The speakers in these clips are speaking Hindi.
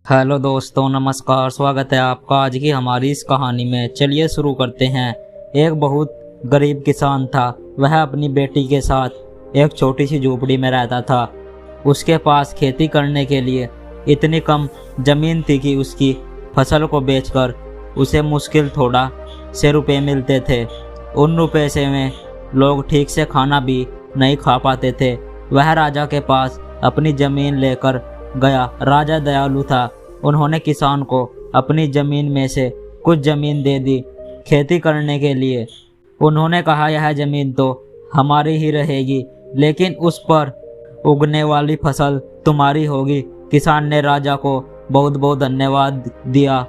हेलो दोस्तों, नमस्कार। स्वागत है आपका आज की हमारी इस कहानी में। चलिए शुरू करते हैं। एक बहुत गरीब किसान था। वह अपनी बेटी के साथ एक छोटी सी झोपड़ी में रहता था। उसके पास खेती करने के लिए इतनी कम जमीन थी कि उसकी फसल को बेचकर उसे मुश्किल थोड़ा से रुपए मिलते थे। उन रुपए से में लोग ठीक से खाना भी नहीं खा पाते थे। वह राजा के पास अपनी जमीन लेकर गया। राजा दयालु था। उन्होंने किसान को अपनी जमीन में से कुछ जमीन दे दी खेती करने के लिए। उन्होंने कहा, यह जमीन तो हमारी ही रहेगी, लेकिन उस पर उगने वाली फसल तुम्हारी होगी। किसान ने राजा को बहुत बहुत धन्यवाद दिया।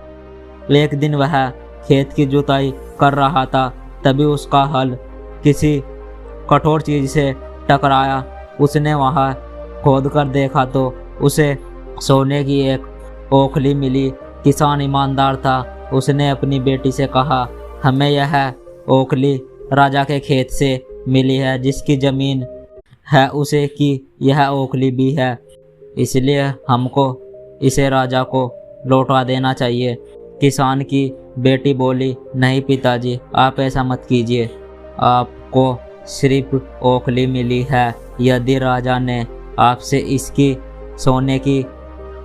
एक दिन वह खेत की जुताई कर रहा था, तभी उसका हल किसी कठोर चीज से टकराया। उसने वहां खोद कर देखा तो उसे सोने की एक ओखली मिली। किसान ईमानदार था। उसने अपनी बेटी से कहा, हमें यह ओखली राजा के खेत से मिली है। जिसकी जमीन है उसे की यह ओखली भी है, इसलिए हमको इसे राजा को लौटा देना चाहिए। किसान की बेटी बोली, नहीं पिताजी, आप ऐसा मत कीजिए। आपको सिर्फ ओखली मिली है। यदि राजा ने आपसे इसकी सोने की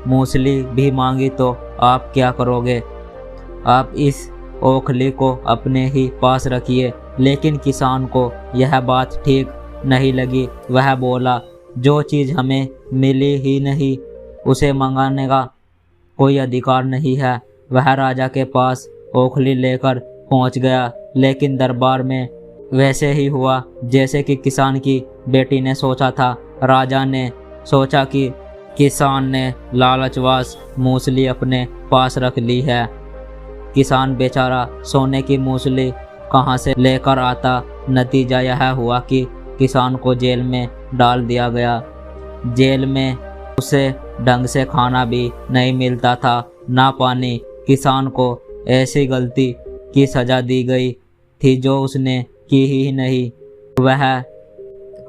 मूसली भी मांगी तो आप क्या करोगे? आप इस ओखली को अपने ही पास रखिए। लेकिन किसान को यह बात ठीक नहीं लगी। वह बोला, जो चीज़ हमें मिली ही नहीं उसे मंगाने का कोई अधिकार नहीं है। वह राजा के पास ओखली लेकर पहुंच गया, लेकिन दरबार में वैसे ही हुआ जैसे कि किसान की बेटी ने सोचा था। राजा ने सोचा कि किसान ने लालचवश मूसली अपने पास रख ली है। किसान बेचारा सोने की मूसली कहाँ से लेकर आता। नतीजा यह हुआ कि किसान को जेल में डाल दिया गया। जेल में उसे ढंग से खाना भी नहीं मिलता था, ना पानी। किसान को ऐसी गलती की सजा दी गई थी जो उसने की ही नहीं। वह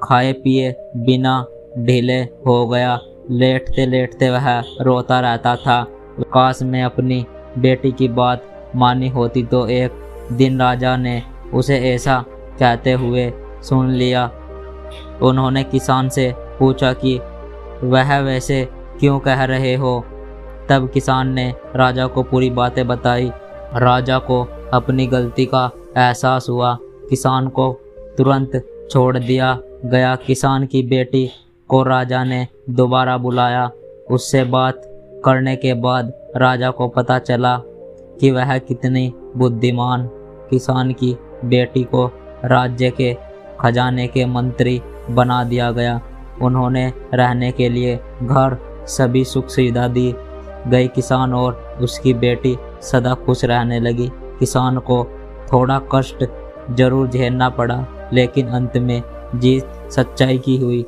खाए पिए बिना ढीले हो गया। लेटते लेटते वह रोता रहता था। काश में अपनी बेटी की बात मानी होती तो। एक दिन राजा ने उसे ऐसा कहते हुए सुन लिया। उन्होंने किसान से पूछा कि वह वैसे क्यों कह रहे हो। तब किसान ने राजा को पूरी बातें बताई। राजा को अपनी गलती का एहसास हुआ। किसान को तुरंत छोड़ दिया गया। किसान की बेटी को राजा ने दोबारा बुलाया। उससे बात करने के बाद राजा को पता चला कि वह कितनी बुद्धिमान। किसान की बेटी को राज्य के खजाने के मंत्री बना दिया गया। उन्होंने रहने के लिए घर, सभी सुख सुविधा दी गई। किसान और उसकी बेटी सदा खुश रहने लगी। किसान को थोड़ा कष्ट जरूर झेलना पड़ा, लेकिन अंत में जीत सच्चाई की हुई।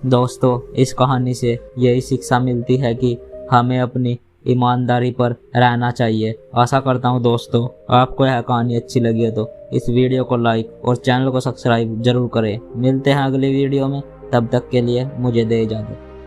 दोस्तों, इस कहानी से यही शिक्षा मिलती है कि हमें अपनी ईमानदारी पर रहना चाहिए। आशा करता हूँ दोस्तों आपको यह कहानी अच्छी लगी है तो इस वीडियो को लाइक और चैनल को सब्सक्राइब जरूर करें। मिलते हैं अगली वीडियो में। तब तक के लिए मुझे दे इजाज़त।